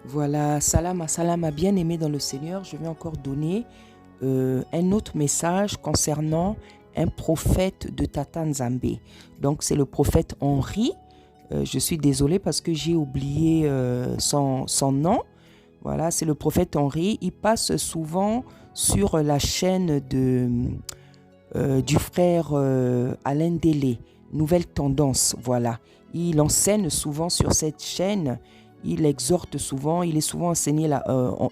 Voilà, salam, bien-aimé dans le Seigneur. Je vais encore donner un autre message concernant un prophète de Tata Nzambe. Donc, c'est le prophète Henri. Je suis désolée parce que j'ai oublié son nom. Voilà, c'est le prophète Henri. Il passe souvent sur la chaîne du frère Alain Délé, Nouvelle Tendance. Voilà, il enseigne souvent sur cette chaîne. Il exhorte souvent, il est souvent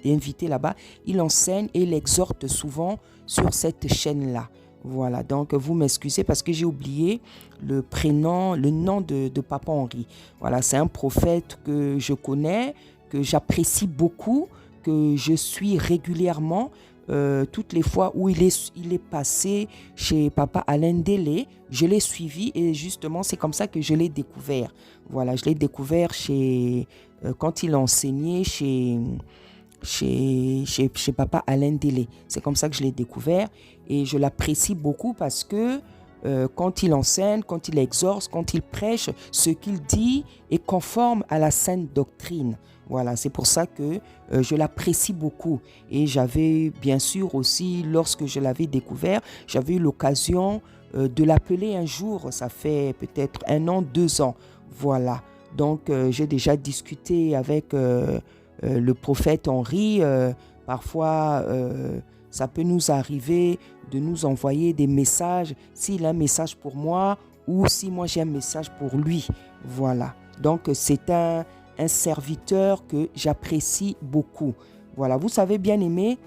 invité là-bas. Il enseigne et il exhorte souvent sur cette chaîne-là. Voilà, donc vous m'excusez parce que j'ai oublié le nom de Papa Henri. Voilà, c'est un prophète que je connais, que j'apprécie beaucoup, que je suis régulièrement. Toutes les fois où il est passé chez Papa Alain Délé, je l'ai suivi et justement c'est comme ça que je l'ai découvert. Voilà, je l'ai découvert quand il enseignait chez Papa Alain Délé. C'est comme ça que je l'ai découvert et je l'apprécie beaucoup parce que quand il enseigne, quand il exhorte, quand il prêche, ce qu'il dit est conforme à la sainte doctrine. Voilà, c'est pour ça que je l'apprécie beaucoup. Et j'avais bien sûr aussi, lorsque je l'avais découvert, j'avais eu l'occasion de l'appeler un jour, ça fait peut-être 1 an, 2 ans. Voilà, donc j'ai déjà discuté avec le prophète Henri. Parfois, ça peut nous arriver de nous envoyer des messages, s'il a un message pour moi ou si moi j'ai un message pour lui. Voilà, donc c'est un serviteur que j'apprécie beaucoup. Voilà, vous savez bien aimé,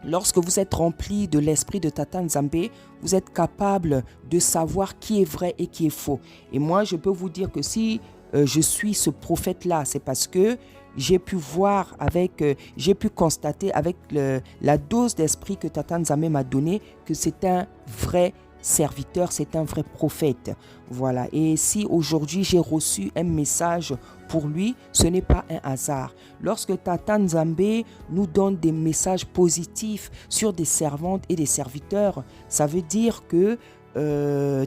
lorsque vous êtes rempli de l'esprit de Tata Nzambe, vous êtes capable de savoir qui est vrai et qui est faux. Et moi, je peux vous dire que si je suis ce prophète-là, c'est parce que j'ai pu voir j'ai pu constater avec la dose d'esprit que Tata Nzambe m'a donné que c'est un vrai serviteur, c'est un vrai prophète. Voilà. Et si aujourd'hui j'ai reçu un message pour lui, ce n'est pas un hasard. Lorsque Tata Nzambe nous donne des messages positifs sur des servantes et des serviteurs, ça veut dire que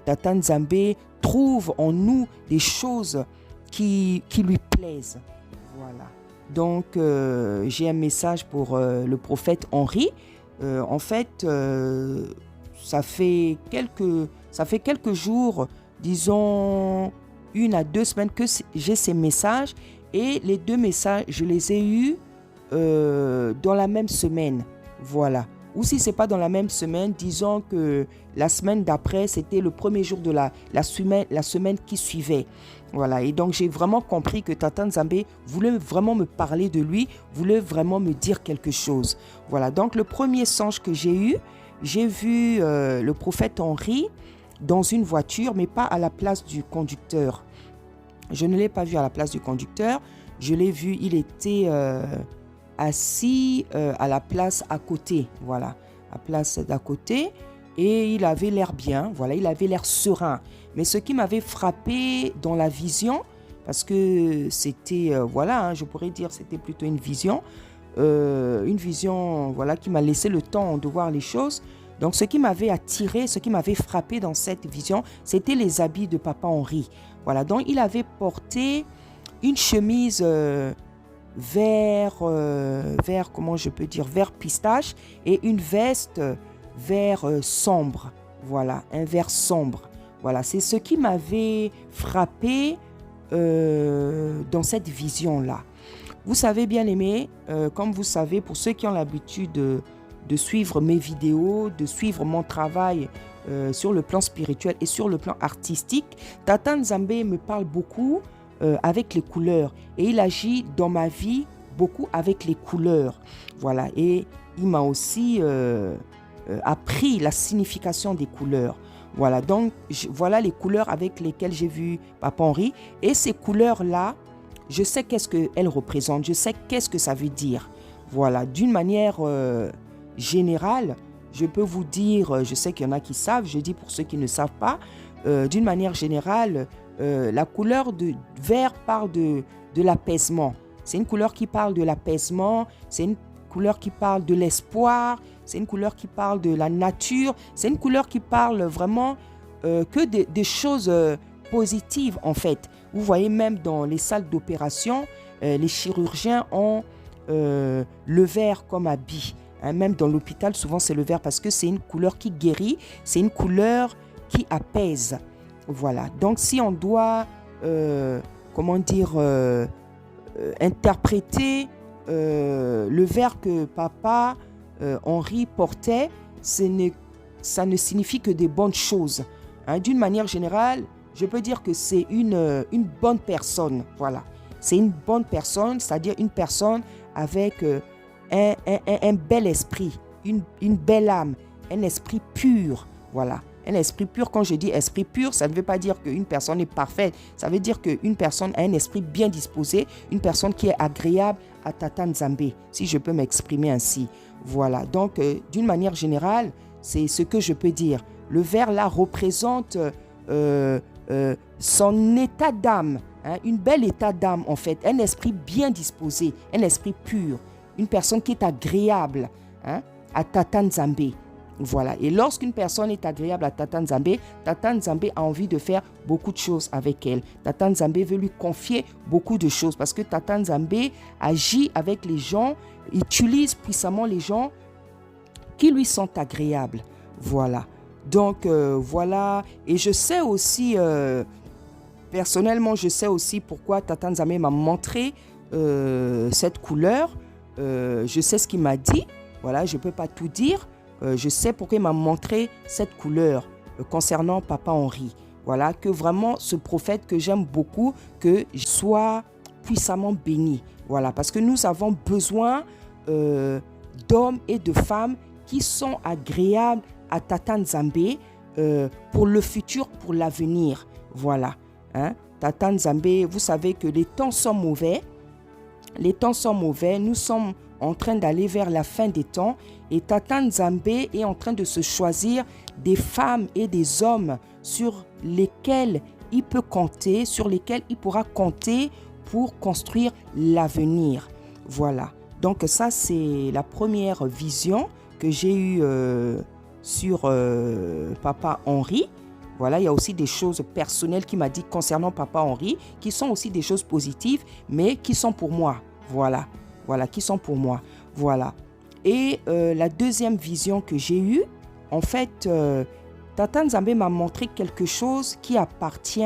Tata Nzambe trouve en nous des choses qui lui plaisent. Voilà. Donc, j'ai un message pour le prophète Henri. En fait, ça fait quelques jours, disons 1 à 2 semaines que j'ai ces messages et les 2 messages, je les ai eus dans la même semaine. Voilà. Ou si ce n'est pas dans la même semaine, disons que la semaine d'après, c'était le premier jour de la semaine qui suivait. Voilà. Et donc, j'ai vraiment compris que Tata Nzambe voulait vraiment me parler de lui, voulait vraiment me dire quelque chose. Voilà. Donc, le premier songe que j'ai eu, j'ai vu le prophète Henri dans une voiture, mais pas à la place du conducteur. Je ne l'ai pas vu à la place du conducteur. Je l'ai vu, il était assis à la place à côté. Voilà, à la place d'à côté. Et il avait l'air bien, voilà, il avait l'air serein. Mais ce qui m'avait frappé dans la vision, parce que c'était, voilà, je pourrais dire c'était plutôt une vision, voilà, qui m'a laissé le temps de voir les choses. Donc, ce qui m'avait attiré, ce qui m'avait frappé dans cette vision, c'était les habits de Papa Henri. Voilà, donc il avait porté une chemise vert, comment je peux dire, vert pistache et une veste vert sombre. Voilà, un vert sombre. Voilà, c'est ce qui m'avait frappé dans cette vision-là. Vous savez bien aimé, comme vous savez, pour ceux qui ont l'habitude de suivre mes vidéos, de suivre mon travail sur le plan spirituel et sur le plan artistique, Tata Nzambe me parle beaucoup avec les couleurs et il agit dans ma vie beaucoup avec les couleurs. Voilà, et il m'a aussi appris la signification des couleurs. Voilà, donc voilà les couleurs avec lesquelles j'ai vu Papa Henri et ces couleurs-là, je sais qu'est-ce qu'elles représentent, je sais qu'est-ce que ça veut dire. Voilà, d'une manière générale, je peux vous dire, je sais qu'il y en a qui savent, je dis pour ceux qui ne savent pas, d'une manière générale, la couleur de vert parle de l'apaisement. C'est une couleur qui parle de l'apaisement, c'est une couleur qui parle de l'espoir, c'est une couleur qui parle de la nature, c'est une couleur qui parle vraiment que des choses positives en fait. Vous voyez, même dans les salles d'opération, les chirurgiens ont le vert comme habit. Hein, même dans l'hôpital, souvent c'est le vert parce que c'est une couleur qui guérit, c'est une couleur qui apaise. Voilà. Donc si on doit, interpréter le vert que papa Henri portait, ça ne signifie que des bonnes choses. Hein, d'une manière générale, je peux dire que c'est une bonne personne. Voilà. C'est une bonne personne, c'est-à-dire une personne avec un bel esprit, une belle âme, un esprit pur. Voilà. Un esprit pur, quand je dis esprit pur, ça ne veut pas dire qu'une personne est parfaite. Ça veut dire qu'une personne a un esprit bien disposé, une personne qui est agréable à Tata Nzambe, si je peux m'exprimer ainsi. Voilà. Donc, d'une manière générale, c'est ce que je peux dire. Le vert là représente son état d'âme, hein, une belle état d'âme en fait, un esprit bien disposé, un esprit pur, une personne qui est agréable, hein, à Tata Nzambe. Voilà. Et lorsqu'une personne est agréable à Tata Nzambe a envie de faire beaucoup de choses avec elle. Tata Nzambe veut lui confier beaucoup de choses parce que Tata Nzambe agit avec les gens, utilise puissamment les gens qui lui sont agréables. Voilà. Donc, voilà. Et je sais aussi, personnellement, je sais aussi pourquoi Tata Nzambe m'a montré cette couleur. Je sais ce qu'il m'a dit. Voilà, je ne peux pas tout dire. Je sais pourquoi il m'a montré cette couleur concernant Papa Henri. Voilà, que vraiment ce prophète que j'aime beaucoup, que je sois puissamment béni. Voilà, parce que nous avons besoin d'hommes et de femmes qui sont agréables à Tata Nzambe pour le futur, pour l'avenir. Voilà. Hein? Tata Nzambe, vous savez que les temps sont mauvais. Les temps sont mauvais. Nous sommes en train d'aller vers la fin des temps. Et Tata Nzambe est en train de se choisir des femmes et des hommes sur lesquels il peut compter, sur lesquels il pourra compter pour construire l'avenir. Voilà. Donc ça, c'est la première vision que j'ai eue sur Papa Henri. Voilà, il y a aussi des choses personnelles qu'il m'a dit concernant Papa Henri, qui sont aussi des choses positives, mais qui sont pour moi. Voilà, voilà, qui sont pour moi. Voilà. Et la deuxième vision que j'ai eue, en fait, Tata Nzambe m'a montré quelque chose qui appartient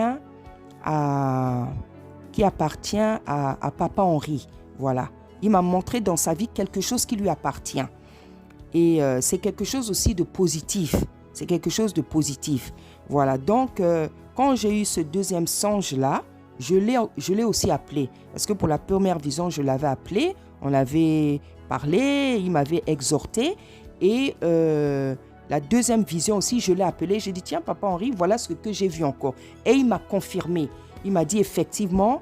à Papa Henri. Voilà. Il m'a montré dans sa vie quelque chose qui lui appartient. Et c'est quelque chose aussi de positif. C'est quelque chose de positif. Voilà. Donc, quand j'ai eu ce deuxième songe-là, je l'ai aussi appelé. Parce que pour la première vision, je l'avais appelé. On avait parlé, il m'avait exhorté. Et la deuxième vision aussi, je l'ai appelé. J'ai dit, tiens, Papa Henri, voilà ce que j'ai vu encore. Et il m'a confirmé. Il m'a dit, effectivement,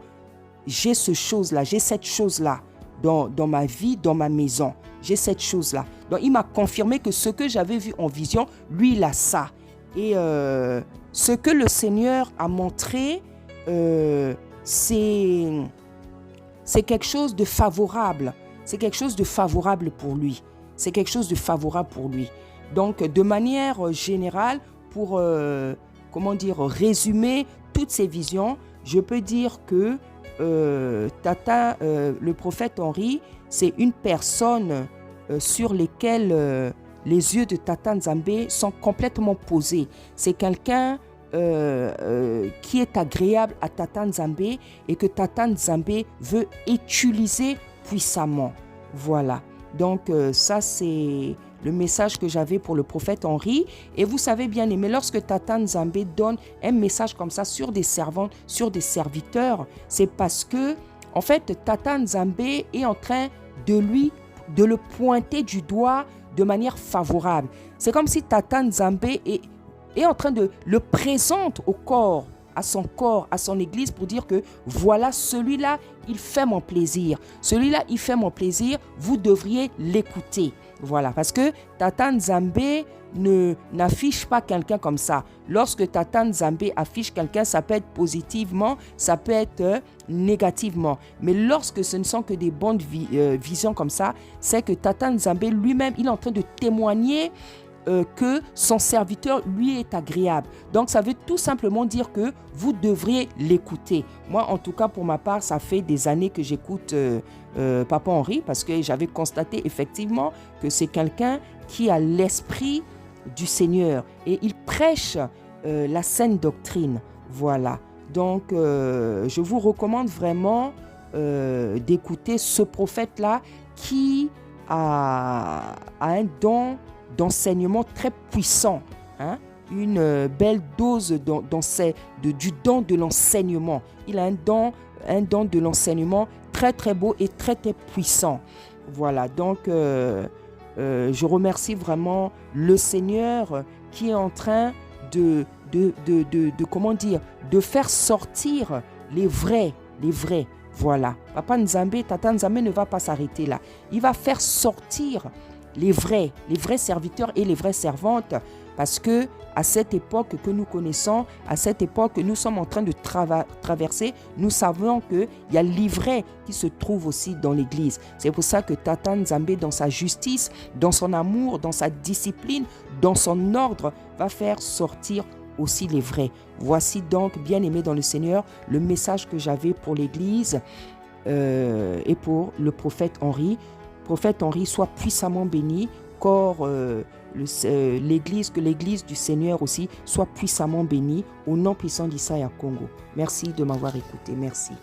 j'ai cette chose-là dans ma vie, dans ma maison. J'ai cette chose-là. Donc, il m'a confirmé que ce que j'avais vu en vision, lui, il a ça. Et ce que le Seigneur a montré, c'est quelque chose de favorable. C'est quelque chose de favorable pour lui. C'est quelque chose de favorable pour lui. Donc, de manière générale, pour, résumer toutes ces visions, je peux dire que le prophète Henri, c'est une personne sur laquelle les yeux de Tata Nzambe sont complètement posés. C'est quelqu'un qui est agréable à Tata Nzambe et que Tata Nzambe veut utiliser puissamment. Voilà. Donc, ça, c'est le message que j'avais pour le prophète Henri. Et vous savez bien aimé, lorsque Tata Nzambe donne un message comme ça sur des servantes, sur des serviteurs, c'est parce que, en fait, Tata Nzambe est en train de le pointer du doigt de manière favorable. C'est comme si Tata Nzambe est en train de le présenter à son église pour dire que voilà, celui-là, il fait mon plaisir. Celui-là, il fait mon plaisir, vous devriez l'écouter. Voilà, parce que Tata Nzambe n'affiche pas quelqu'un comme ça. Lorsque Tata Nzambe affiche quelqu'un, ça peut être positivement, ça peut être négativement. Mais lorsque ce ne sont que des bonnes visions comme ça, c'est que Tata Nzambe lui-même, il est en train de témoigner que son serviteur lui est agréable. Donc, ça veut tout simplement dire que vous devriez l'écouter. Moi, en tout cas, pour ma part, ça fait des années que j'écoute Papa Henri parce que j'avais constaté effectivement que c'est quelqu'un qui a l'esprit du Seigneur et il prêche la saine doctrine. Voilà. Donc, je vous recommande vraiment d'écouter ce prophète-là qui a un don d'enseignement très puissant, hein? Une belle dose du don de l'enseignement. Il a un don de l'enseignement très très beau et très très puissant. Voilà, donc je remercie vraiment le Seigneur qui est en train comment dire, de faire sortir les vrais. Voilà. Papa Nzambe, Tata Nzambe ne va pas s'arrêter là. Il va faire sortir les vrais serviteurs et les vraies servantes parce que à cette époque que nous connaissons, à cette époque que nous sommes en train de traverser, nous savons qu'il y a l'ivraie qui se trouve aussi dans l'église. C'est pour ça que Tata Nzambe, dans sa justice, dans son amour, dans sa discipline, dans son ordre, va faire sortir aussi les vrais. Voici donc, bien-aimés dans le Seigneur, le message que j'avais pour l'église et pour le prophète Henri. Prophète Henri, soit puissamment béni, l'église, que l'église du Seigneur aussi soit puissamment bénie au nom puissant d'Issaïa Congo. Merci de m'avoir écouté. Merci.